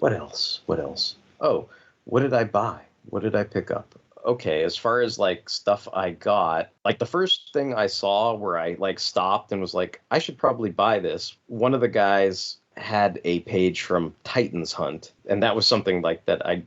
What else? What else? Oh, what did I buy? What did I pick up? Okay, as far as like stuff I got, like the first thing I saw where I like stopped and was like, I should probably buy this. One of the guys had a page from Titans Hunt, and that was something like that I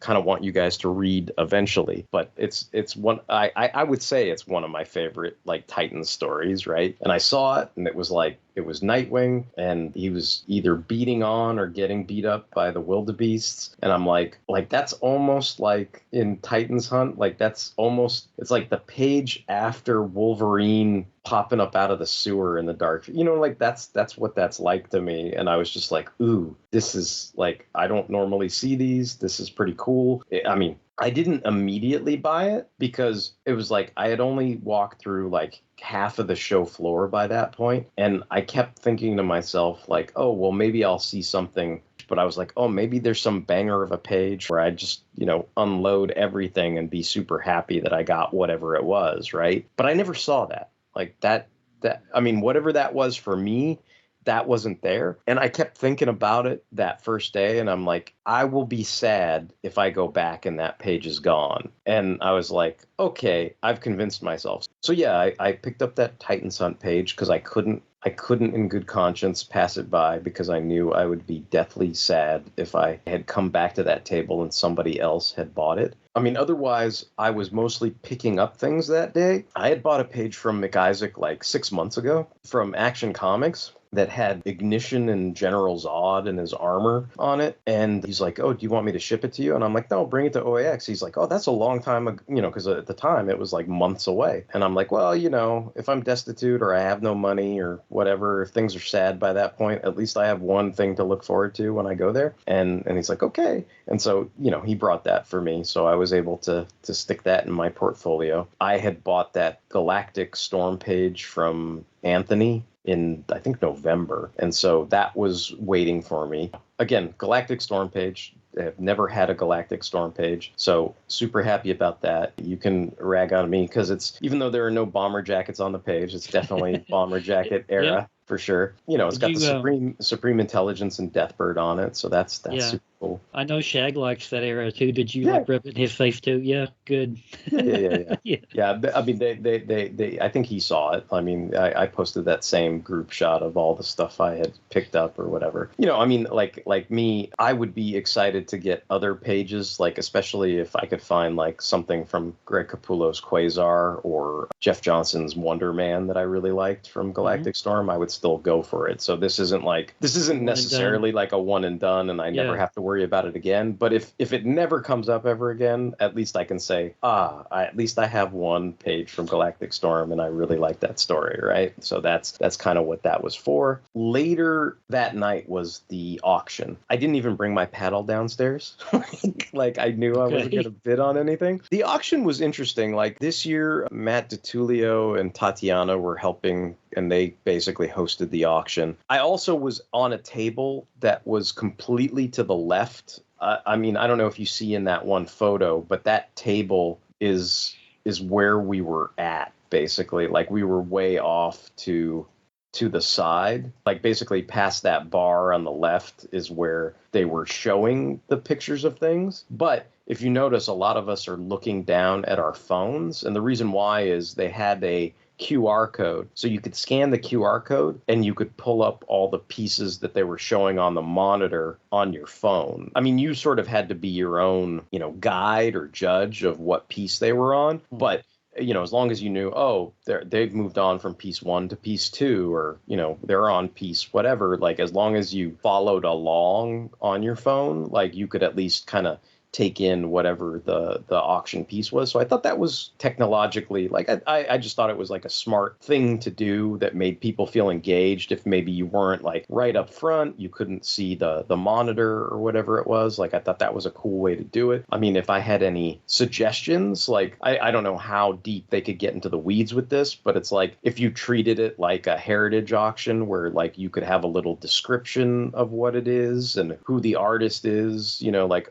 kind of want you guys to read eventually. But it's one I would say it's one of my favorite like Titans stories, right? And I saw it, and it was like it was Nightwing, and he was either beating on or getting beat up by the wildebeests, and I'm like that's almost like in Titans Hunt, like that's almost it's like the page after Wolverine popping up out of the sewer in the dark, like that's what that's like to me. And I was just like, ooh, this is like, I don't normally see these, this is pretty cool. I mean, I didn't immediately buy it because it was like I had only walked through like half of the show floor by that point, and I kept thinking to myself like, oh well, maybe I'll see something. But I was like, oh, maybe there's some banger of a page where I just, unload everything and be super happy that I got whatever it was, right? But I never saw that. Like that, I mean, whatever that was for me, that wasn't there. And I kept thinking about it that first day, and I'm like, I will be sad if I go back and that page is gone. And I was like, okay, I've convinced myself. So yeah, I picked up that Titans Hunt page because I couldn't in good conscience pass it by, because I knew I would be deathly sad if I had come back to that table and somebody else had bought it. I mean, otherwise, I was mostly picking up things that day. I had bought a page from McIsaac like 6 months ago from Action Comics that had Ignition and General Zod and his armor on it. And he's like, oh, do you want me to ship it to you? And I'm like, no, bring it to OAX. He's like, oh, that's a long time ago, because at the time it was like months away. And I'm like, well, if I'm destitute or I have no money or whatever, if things are sad by that point, at least I have one thing to look forward to when I go there. And he's like, okay. And so, he brought that for me. So I was able to stick that in my portfolio. I had bought that Galactic Storm page from Anthony in, I think, November. And so that was waiting for me. Again, Galactic Storm page. I've never had a Galactic Storm page, so super happy about that. You can rag on me because it's, even though there are no bomber jackets on the page, it's definitely bomber jacket era. Yeah. For sure. It's got the Supreme Intelligence and Deathbird on it, so that's super cool. I know Shag likes that era too. Did you like rip it in his face too? Yeah, good. Yeah. I mean, they I think he saw it. I mean, I posted that same group shot of all the stuff I had picked up or whatever. I mean, like me, I would be excited to get other pages, like especially if I could find like something from Greg Capullo's Quasar or Jeff Johnson's Wonder Man that I really liked from Galactic Storm. I would still go for it. So this isn't necessarily like a one and done, and I never have to worry about it again. But if it never comes up ever again, at least I can say, at least I have one page from Galactic Storm, and I really like that story, right? So that's kind of what that was for. Later that night was the auction. I didn't even bring my paddle downstairs. Like I knew I wasn't going to bid on anything. The auction was interesting. Like this year, Matt DiTullio and Tatiana were helping, and they basically hosted the auction. I also was on a table that was completely to the left. I mean, I don't know if you see in that one photo, but that table is where we were at, basically. Like we were way off to the side, like basically past that bar on the left is where they were showing the pictures of things. But if you notice, a lot of us are looking down at our phones, and the reason why is they had a QR code. So you could scan the QR code and you could pull up all the pieces that they were showing on the monitor on your phone. I mean, you sort of had to be your own, guide or judge of what piece they were on. But as long as you knew, they've moved on from piece 1 to piece 2, or, they're on piece whatever, like as long as you followed along on your phone, like you could at least kind of take in whatever the auction piece was. So I thought that was technologically, like, I just thought it was like a smart thing to do that made people feel engaged. If maybe you weren't like right up front, you couldn't see the monitor or whatever it was. Like, I thought that was a cool way to do it. I mean, if I had any suggestions, like, I don't know how deep they could get into the weeds with this, but it's like, if you treated it like a heritage auction where like you could have a little description of what it is and who the artist is,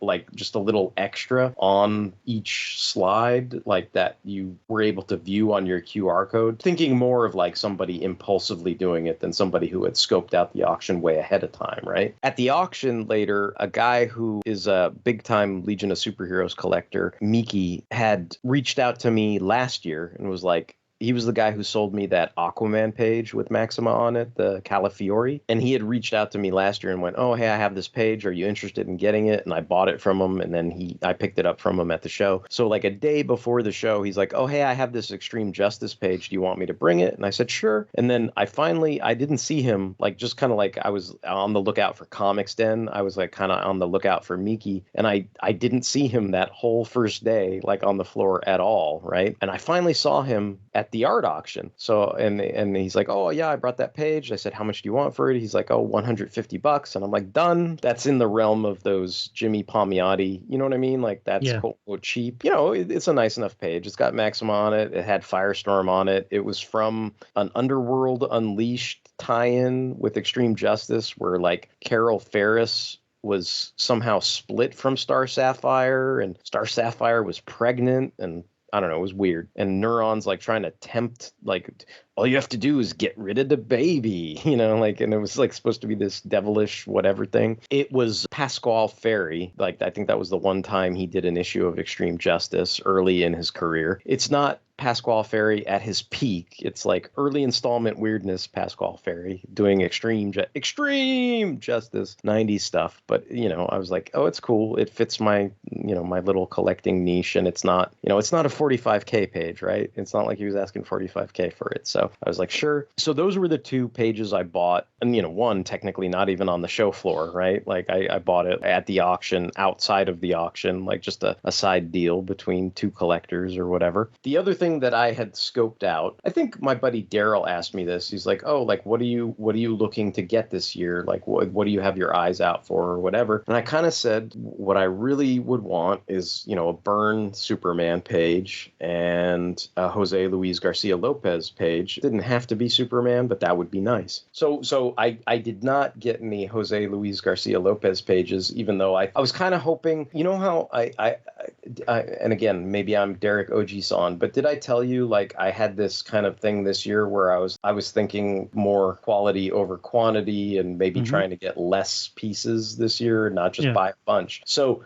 like just a little extra on each slide, like that you were able to view on your QR code, thinking more of like somebody impulsively doing it than somebody who had scoped out the auction way ahead of time, right? At the auction later, a guy who is a big time Legion of Superheroes collector, Miki, had reached out to me last year and was like, he was the guy who sold me that Aquaman page with Maxima on it, the Calafiore. And he had reached out to me last year and went, oh, hey, I have this page. Are you interested in getting it? And I bought it from him. And then I picked it up from him at the show. So like a day before the show, he's like, oh, hey, I have this Extreme Justice page. Do you want me to bring it? And I said, sure. And then I didn't see him, like just kind of like I was on the lookout for Comics Den. I was like kind of on the lookout for Miki. And I didn't see him that whole first day, like on the floor at all. Right. And I finally saw him at the art auction. So, and he's like, oh yeah, I brought that page. I said, how much do you want for it? He's like, oh, $150. And I'm like, done. That's in the realm of those Jimmy Palmiotti, you know what I mean? Like that's quote unquote cheap. You know, it's a nice enough page. It's got Maxima on it. It had Firestorm on it. It was from an Underworld Unleashed tie-in with Extreme Justice where like Carol Ferris was somehow split from Star Sapphire and Star Sapphire was pregnant and I don't know, it was weird. And Neuron's like trying to tempt, like, all you have to do is get rid of the baby, you know, like, and it was like supposed to be this devilish whatever thing. It was Pasquale Ferry. Like, I think that was the one time he did an issue of Extreme Justice early in his career. It's not Pasquale Ferry at his peak. It's like early installment weirdness Pasquale Ferry doing extreme justice 90s stuff. But, you know, I was like, oh, it's cool. It fits my, you know, my little collecting niche. And it's not, you know, it's not a 45K page, right? It's not like he was asking 45K for it. So I was like, sure. So those were the two pages I bought. And, you know, one technically not even on the show floor, right? Like I bought it at the auction, outside of the auction, like just a side deal between two collectors or whatever. The other thing that I had scoped out, I think my buddy Daryl asked me this. He's like, oh, like, what are you looking to get this year? Like, what do you have your eyes out for or whatever? And I kind of said, what I really would want is, you know, a Byrne Superman page and a Jose Luis Garcia Lopez page. It didn't have to be Superman, but that would be nice. So I did not get any Jose Luis Garcia Lopez pages, even though I was kind of hoping, you know how I and again, maybe I'm Derek Oji-san, but did I tell you, like, I had this kind of thing this year where I was thinking more quality over quantity and maybe trying to get less pieces this year, not just buy a bunch. So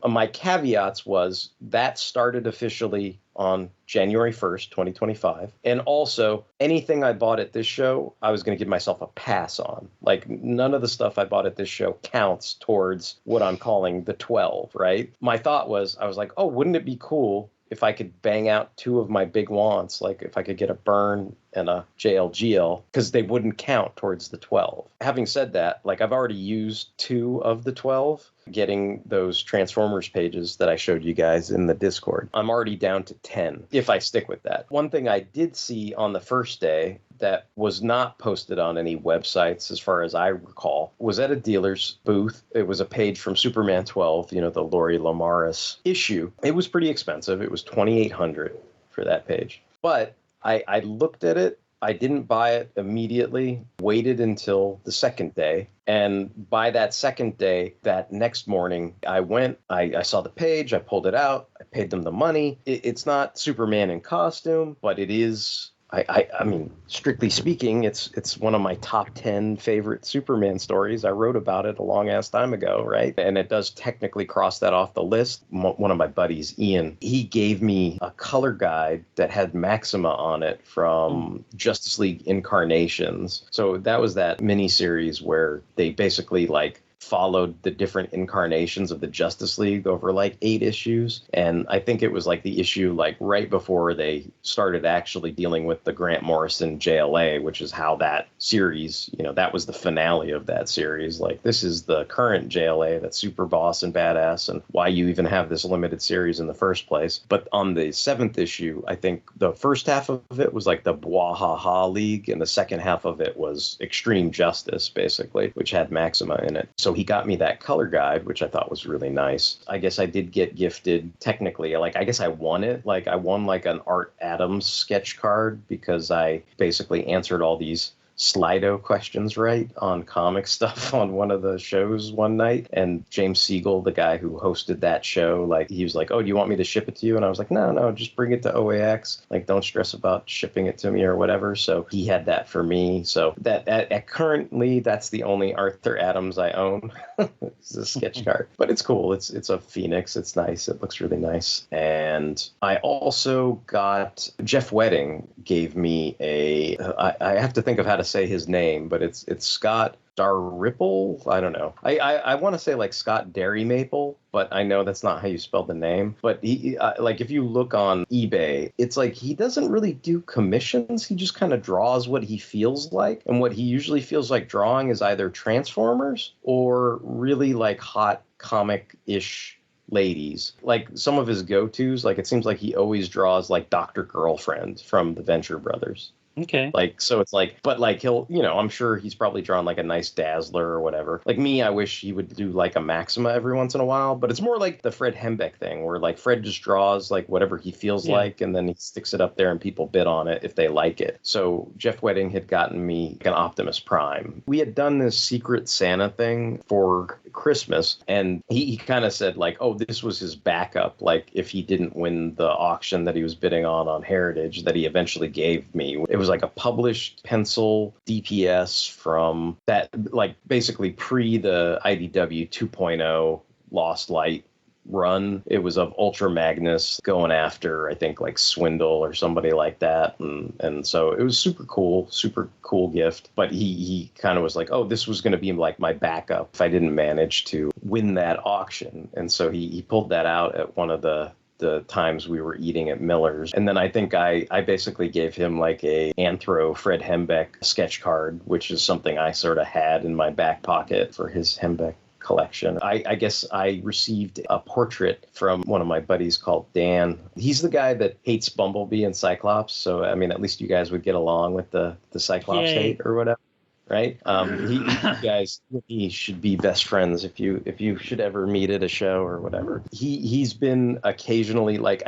my caveats was that started officially on January 1st, 2025. And also, anything I bought at this show, I was going to give myself a pass on. Like, none of the stuff I bought at this show counts towards what I'm calling the 12, right? My thought was, I was like, oh, wouldn't it be cool if I could bang out two of my big wants, like if I could get a Byrne and a JLGL, because they wouldn't count towards the 12. Having said that, like I've already used 2 of the 12, getting those Transformers pages that I showed you guys in the Discord. I'm already down to 10 if I stick with that. One thing I did see on the first day that was not posted on any websites, as far as I recall, was at a dealer's booth. It was a page from Superman 12, you know, the Lori Lamaris issue. It was pretty expensive. It was $2,800 for that page. But I looked at it. I didn't buy it immediately, waited until the second day. And by that second day, that next morning, I went, I saw the page, I pulled it out, I paid them the money. It's not Superman in costume, but it is... I mean, strictly speaking, it's one of my top 10 favorite Superman stories. I wrote about it a long ass time ago, right? And it does technically cross that off the list. One of my buddies, Ian, he gave me a color guide that had Maxima on it from Justice League Incarnations. So that was that miniseries where they basically like followed the different incarnations of the Justice League over like 8 issues. And I think it was like the issue like right before they started actually dealing with the Grant Morrison JLA, which is how that series, you know, that was the finale of that series. Like, this is the current JLA that's super boss and badass, and why you even have this limited series in the first place. But on the 7th issue, I think the first half of it was like the Bwahaha League, and the second half of it was Extreme Justice, basically, which had Maxima in it. So he got me that color guide, which I thought was really nice. I guess I did get gifted, technically, like, I guess I won it. Like, I won like an Art Adams sketch card because I basically answered all these Slido questions right on comic stuff on one of the shows one night. And James Siegel, the guy who hosted that show, like he was like, "Oh, do you want me to ship it to you?" And I was like, no, just bring it to OAX. Like, don't stress about shipping it to me or whatever. So he had that for me. So that currently, that's the only Arthur Adams I own. It's a sketch card, but it's cool. It's a Phoenix. It's nice. It looks really nice. And I also got Jeff Wedding gave me I have to think of how to say his name, but it's Scott Darripple. I don't know. I want to say like Scott Dairy Maple, but I know that's not how you spell the name. But he like if you look on eBay, it's like he doesn't really do commissions. He just kind of draws what he feels like, and what he usually feels like drawing is either Transformers or really like hot comic-ish ladies. Like some of his go-tos, like it seems like he always draws like Dr. Girlfriend from the Venture Brothers. Okay. Like, so it's like, but like he'll, I'm sure he's probably drawn like a nice Dazzler or whatever. Like me, I wish he would do like a Maxima every once in a while, but it's more like the Fred Hembeck thing where like Fred just draws like whatever he feels like, and then he sticks it up there and people bid on it if they like it. So Jeff Wedding had gotten me an Optimus Prime. We had done this Secret Santa thing for Christmas, and he kind of said like, oh, this was his backup. Like if he didn't win the auction that he was bidding on Heritage that he eventually gave me. It was like a published pencil DPS from that, like basically pre the IDW 2.0 Lost Light run. It was of Ultra Magnus going after, I think, like Swindle or somebody like that. And so it was super cool gift. But he kind of was like, oh, this was going to be like my backup if I didn't manage to win that auction. And so he pulled that out at one of the times we were eating at Miller's. And then I think I basically gave him like a Anthro Fred Hembeck sketch card, which is something I sort of had in my back pocket for his Hembeck collection. I guess I received a portrait from one of my buddies called Dan. He's the guy that hates Bumblebee and Cyclops. So, I mean, at least you guys would get along with the Cyclops hate or whatever. Right? You guys, he should be best friends if you should ever meet at a show or whatever. He's been occasionally like,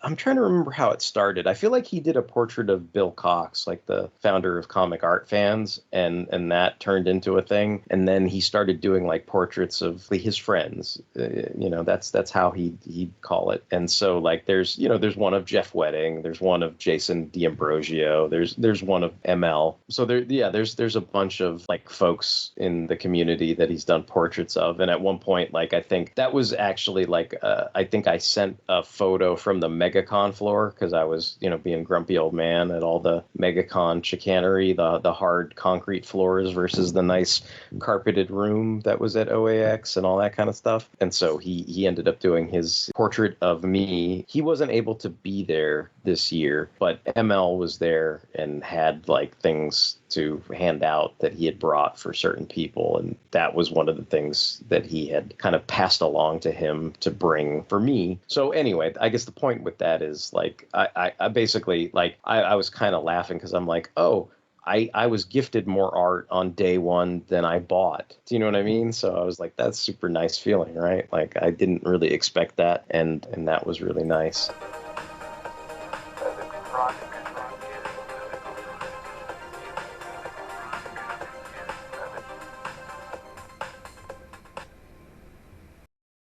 I'm trying to remember how it started. I feel like he did a portrait of Bill Cox, like the founder of Comic Art Fans, and that turned into a thing. And then he started doing like portraits of his friends. That's how he'd call it. And so like there's one of Jeff Wedding, there's one of Jason D'Ambrosio, there's one of ML. So there's a bunch of like folks in the community that he's done portraits of. And at one point, like I think that was actually like I think I sent a photo from the MegaCon floor because I was being grumpy old man at all the MegaCon chicanery, the hard concrete floors versus the nice carpeted room that was at OAX and all that kind of stuff. And so he ended up doing his portrait of me. He wasn't able to be there this year, but ML was there and had like things to hand out that he had brought for certain people. And that was one of the things that he had kind of passed along to him to bring for me. So anyway, I guess the point with that is like, I basically like, I was kind of laughing because I'm like, oh, I was gifted more art on day one than I bought. Do you know what I mean? So I was like, that's super nice feeling, right? Like I didn't really expect that. And that was really nice.